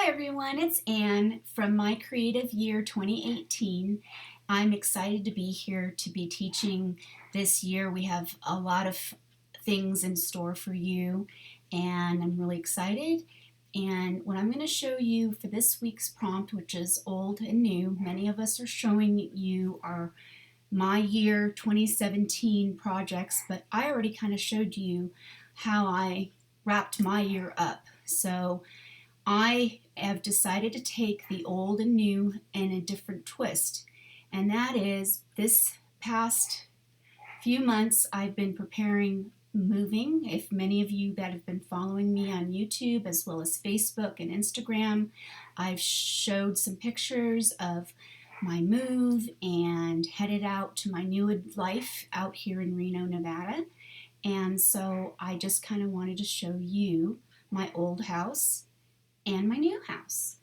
Hi everyone, it's Anne from My Creative Year 2018. I'm excited to be here to be teaching this year. We have a lot of things in store for you and I'm really excited. And what I'm going to show you for this week's prompt, which is old and new, many of us are showing you our My Year 2017 projects, but I already kind of showed you how I wrapped my year up. So I have decided to take the old and new in a different twist, and that is this past few months I've been preparing moving. If many of you that have been following me on YouTube as well as Facebook and Instagram, I've showed some pictures of my move and headed out to my new life out here in Reno, Nevada. And so I just kind of wanted to show you my old house and my new house.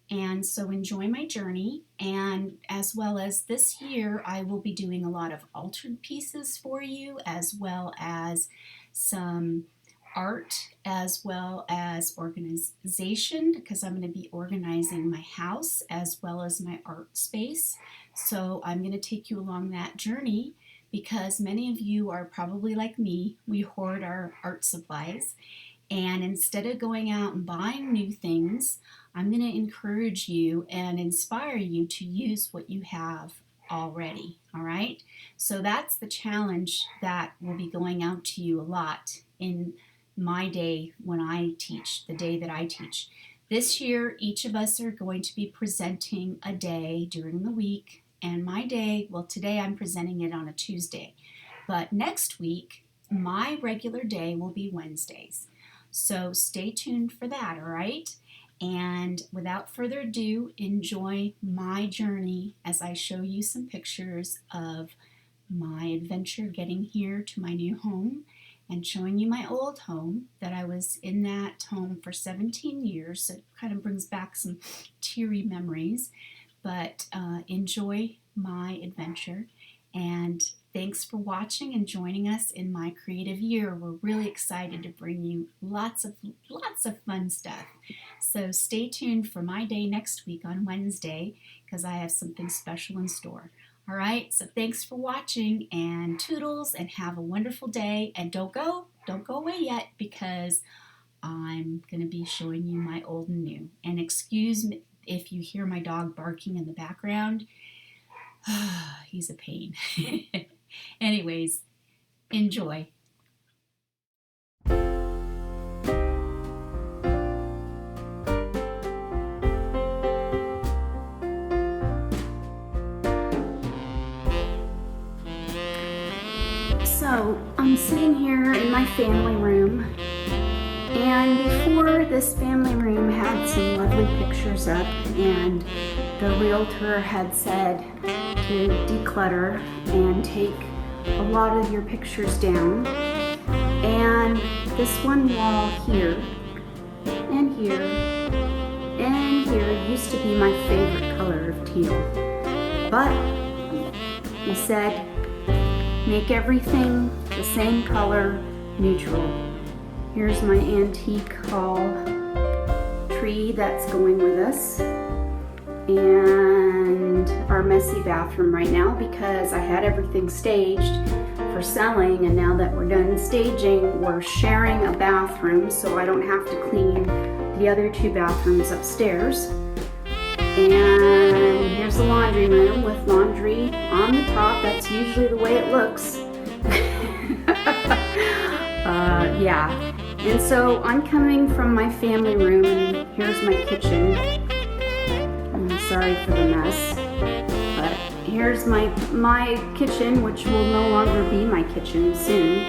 And so enjoy my journey, and as well as this year I will be doing a lot of altered pieces for you, as well as some art, as well as organization, because I'm going to be organizing my house as well as my art space. So I'm going to take you along that journey because many of you are probably like me. We hoard our art supplies. And instead of going out and buying new things, I'm going to encourage you and inspire you to use what you have already, all right? So that's the challenge that will be going out to you a lot in my day when I teach, the day that I teach. This year, each of us are going to be presenting a day during the week, and my day, well, today I'm presenting it on a Tuesday, but next week, my regular day will be Wednesdays. So stay tuned for that, all right? And without further ado, enjoy my journey as I show you some pictures of my adventure getting here to my new home and showing you my old home that I was in that home for 17 years. So it kind of brings back some teary memories, but enjoy my adventure. And thanks for watching and joining us in My Creative Year. We're really excited to bring you lots of fun stuff. So stay tuned for my day next week on Wednesday because I have something special in store. All right, so thanks for watching and toodles, and have a wonderful day. And don't go away yet because I'm going to be showing you my old and new. And excuse me if you hear my dog barking in the background. He's a pain. Anyways, enjoy. So I'm sitting here in my family room, and before this family room had some lovely pictures up, and the realtor had said to declutter and take a lot of your pictures down. And this one wall here and here and here used to be my favorite color of teal, but he said make everything the same color, neutral. Here's my antique hall tree that's going with us, and our messy bathroom right now because I had everything staged for selling, and now that we're done staging, we're sharing a bathroom so I don't have to clean the other two bathrooms upstairs. And here's the laundry room with laundry on the top. That's usually the way it looks. Yeah. And so I'm coming from my family room, and here's my kitchen. I'm sorry for the mess, but here's my kitchen, which will no longer be my kitchen soon.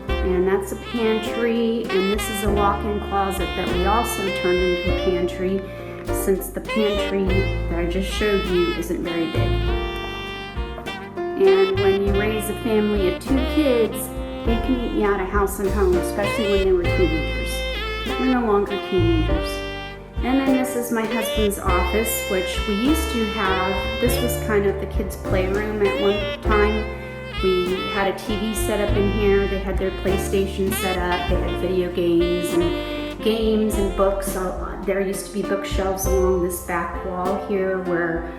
And that's a pantry, and this is a walk-in closet that we also turned into a pantry, since the pantry that I just showed you isn't very big. And when you raise a family of 2 kids, they can eat you out of house and home, especially when they were teenagers. They're no longer teenagers. And then this is my husband's office, which we used to have. This was kind of the kids' playroom at one time. We had a TV set up in here. They had their PlayStation set up. They had video games, and games and books. There used to be bookshelves along this back wall here where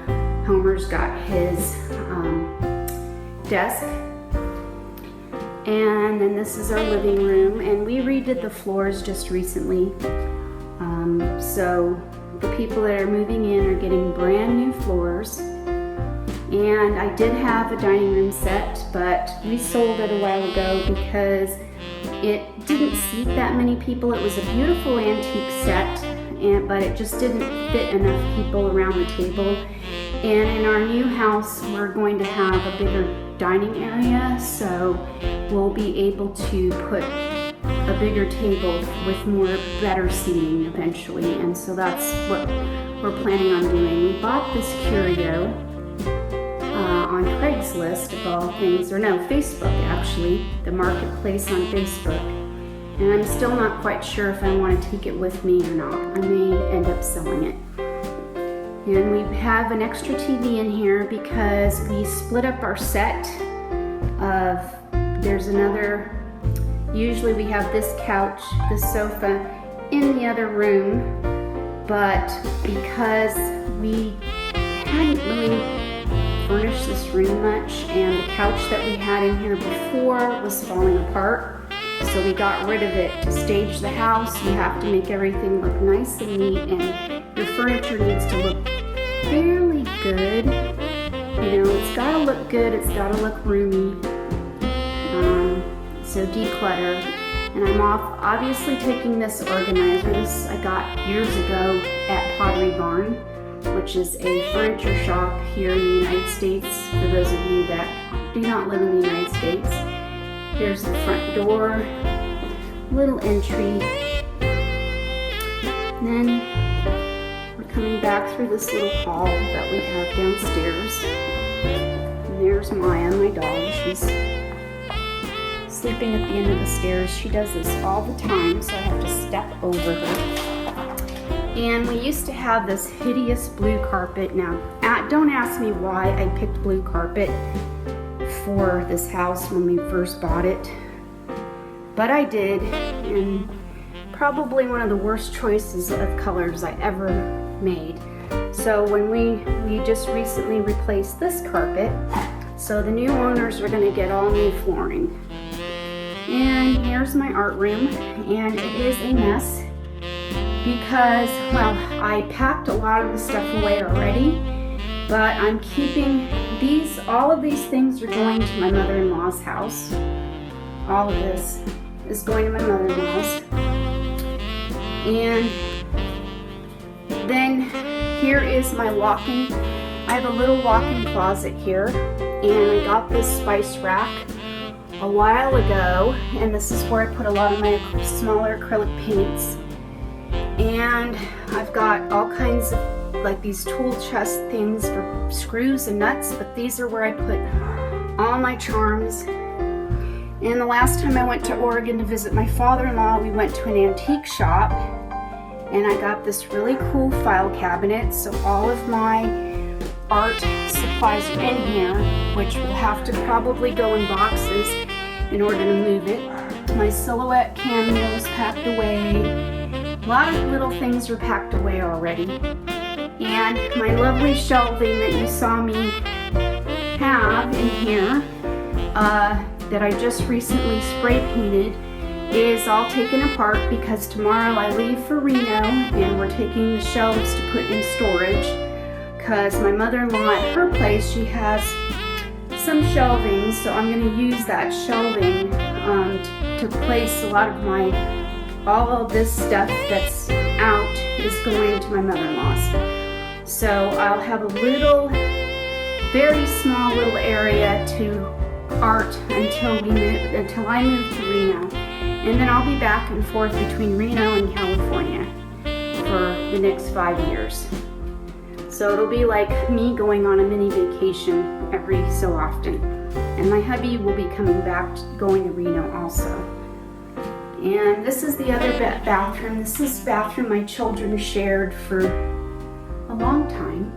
Homer's got his desk. And then this is our living room, and we redid the floors just recently. So the people that are moving in are getting brand new floors. And I did have a dining room set, but we sold it a while ago because it didn't seat that many people. It was a beautiful antique set, but it just didn't fit enough people around the table. And in our new house, we're going to have a bigger dining area, so we'll be able to put a bigger table with better seating eventually. And so that's what we're planning on doing. We bought this curio on Craigslist of all things, or no, Facebook actually, the marketplace on Facebook. And I'm still not quite sure if I want to take it with me or not. I may end up selling it. And we have an extra TV in here because we split up our set usually we have this couch, this sofa in the other room, but because we hadn't really furnished this room much and the couch that we had in here before was falling apart, so we got rid of it. To stage the house, you have to make everything look nice and neat, and your furniture needs to look fairly good. It's gotta look good, it's gotta look roomy. So declutter. And I'm obviously taking this organizer. This I got years ago at Pottery Barn, which is a furniture shop here in the United States, for those of you that do not live in the United States. Here's the front door, little entry. And then we're coming back through this little hall that we have downstairs. And there's Maya, my dog. She's sleeping at the end of the stairs. She does this all the time, so I have to step over her. And we used to have this hideous blue carpet. Now, don't ask me why I picked blue carpet for this house when we first bought it, but I did, and probably one of the worst choices of colors I ever made. So when we just recently replaced this carpet, so the new owners are going to get all new flooring. And here's my art room, and it is a mess because, well, I packed a lot of the stuff away already, but I'm keeping all of these things are going to my mother-in-law's house. All of this is going to my mother-in-law's. And then here is my walk-in. I have a little walk-in closet here, and I got this spice rack a while ago, and this is where I put a lot of my smaller acrylic paints. And I've got all kinds of these tool chest things for screws and nuts, but these are where I put all my charms. And the last time I went to Oregon to visit my father-in-law, we went to an antique shop, and I got this really cool file cabinet, so all of my art supplies are in here, which will have to probably go in boxes in order to move it. My silhouette cameos packed away. A lot of little things are packed away already. And my lovely shelving that you saw me have in here, that I just recently spray painted, is all taken apart because tomorrow I leave for Reno and we're taking the shelves to put in storage, because my mother-in-law at her place, she has some shelving, so I'm going to use that shelving to place a lot of all of this stuff that's out is going to my mother-in-law's. So I'll have a very small little area to art until I move to Reno, and then I'll be back and forth between Reno and California for the next 5 years. So it'll be like me going on a mini vacation every so often. And my hubby will be coming back, going to Reno also. And this is the other bathroom. This is the bathroom my children shared for a long time.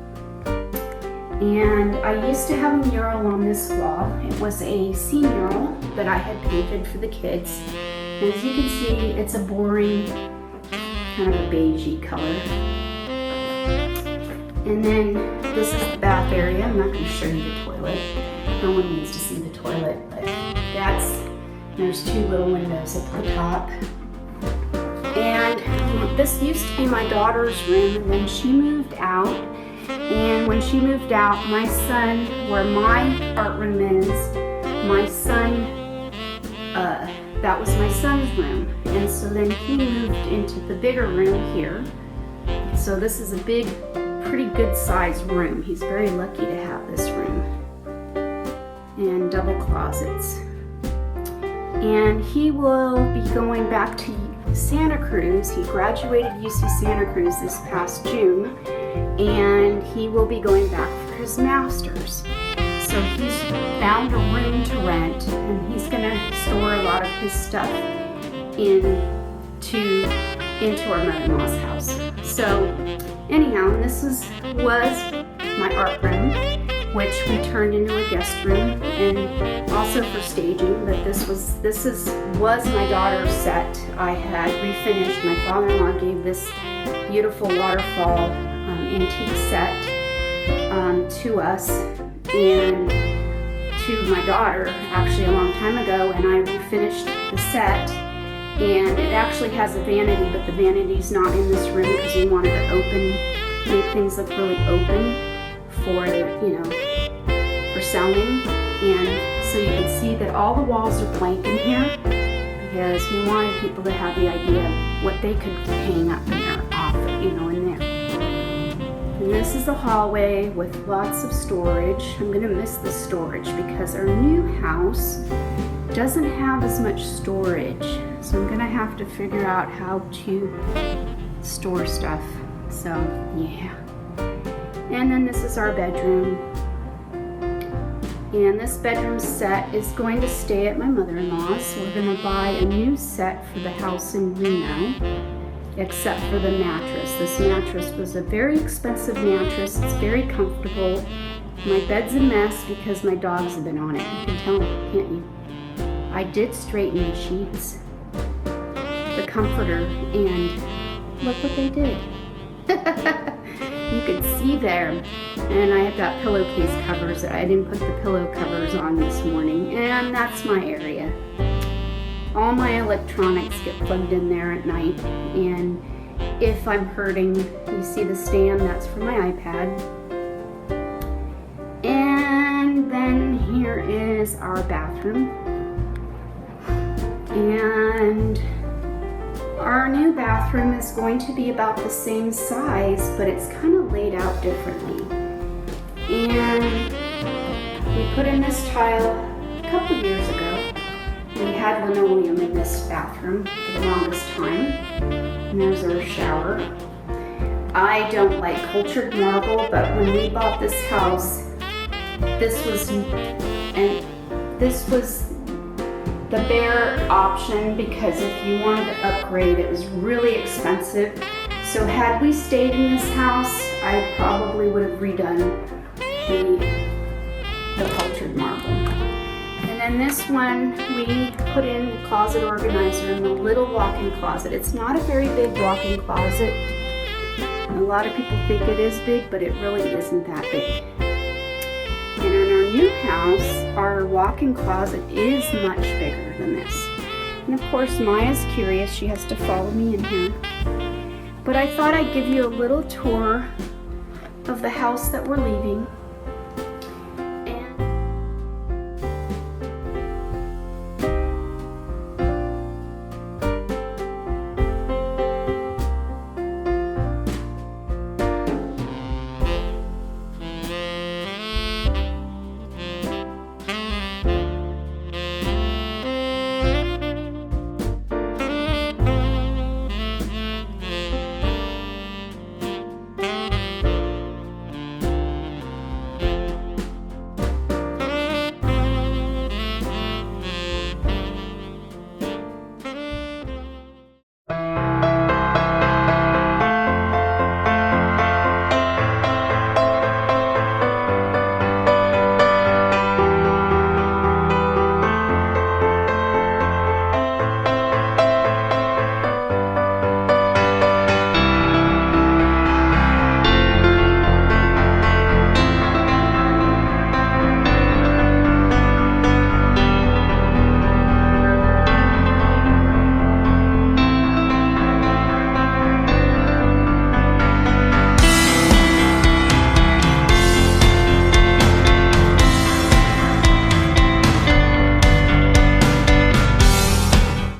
And I used to have a mural on this wall. It was a sea mural that I had painted for the kids. And as you can see, it's a boring kind of a beigey color. And then this is the bath area. I'm not going to show you the toilet. No one needs to see the toilet, but there's two little windows at the top. And this used to be my daughter's room, and then she moved out. And when she moved out, my son, where my art room is, my son, that was my son's room. And so then he moved into the bigger room here. So this is a big, pretty good sized room. He's very lucky to have this room. And double closets. And he will be going back to Santa Cruz. He graduated UC Santa Cruz this past June, and he will be going back for his master's. So he's found a room to rent, and he's going to store a lot of his stuff into our mother-in-law's house. So anyhow, this was my art room, which we turned into a guest room, and also for staging. But this was my daughter's set. I had refinished. My father-in-law gave this beautiful waterfall antique set to us and to my daughter actually a long time ago, and I refinished the set. And it actually has a vanity, but the vanity's not in this room because we wanted to make things look really open for for selling. And so you can see that all the walls are blank in here because we wanted people to have the idea of what they could hang up in their office, in there. And this is the hallway with lots of storage. I'm gonna miss the storage because our new house doesn't have as much storage. So I'm gonna have to figure out how to store stuff. So yeah. And then this is our bedroom. And this bedroom set is going to stay at my mother-in-law's. So we're gonna buy a new set for the house in Reno, except for the mattress. This mattress was a very expensive mattress. It's very comfortable. My bed's a mess because my dogs have been on it. You can tell, can't you? I did straighten the sheets, the comforter, and look what they did. You could see there. And I have got pillowcase covers. I didn't put the pillow covers on this morning, and that's my area. All my electronics get plugged in there at night, and if I'm hurting, you see the stand, that's for my iPad. And then here is our bathroom. And our new bathroom is going to be about the same size, but it's kind of laid out differently. And we put in this tile a couple years ago. We had linoleum in this bathroom for the longest time. And there's our shower. I don't like cultured marble, but when we bought this house, this was the bare option, because if you wanted to upgrade, it was really expensive. So had we stayed in this house, I probably would have redone the cultured marble. And then this one, we put in the closet organizer in the little walk-in closet. It's not a very big walk-in closet. A lot of people think it is big, but it really isn't that big. And in our new house, our walk-in closet is much bigger than this. And of course, Maya's curious. She has to follow me in here. But I thought I'd give you a little tour of the house that we're leaving.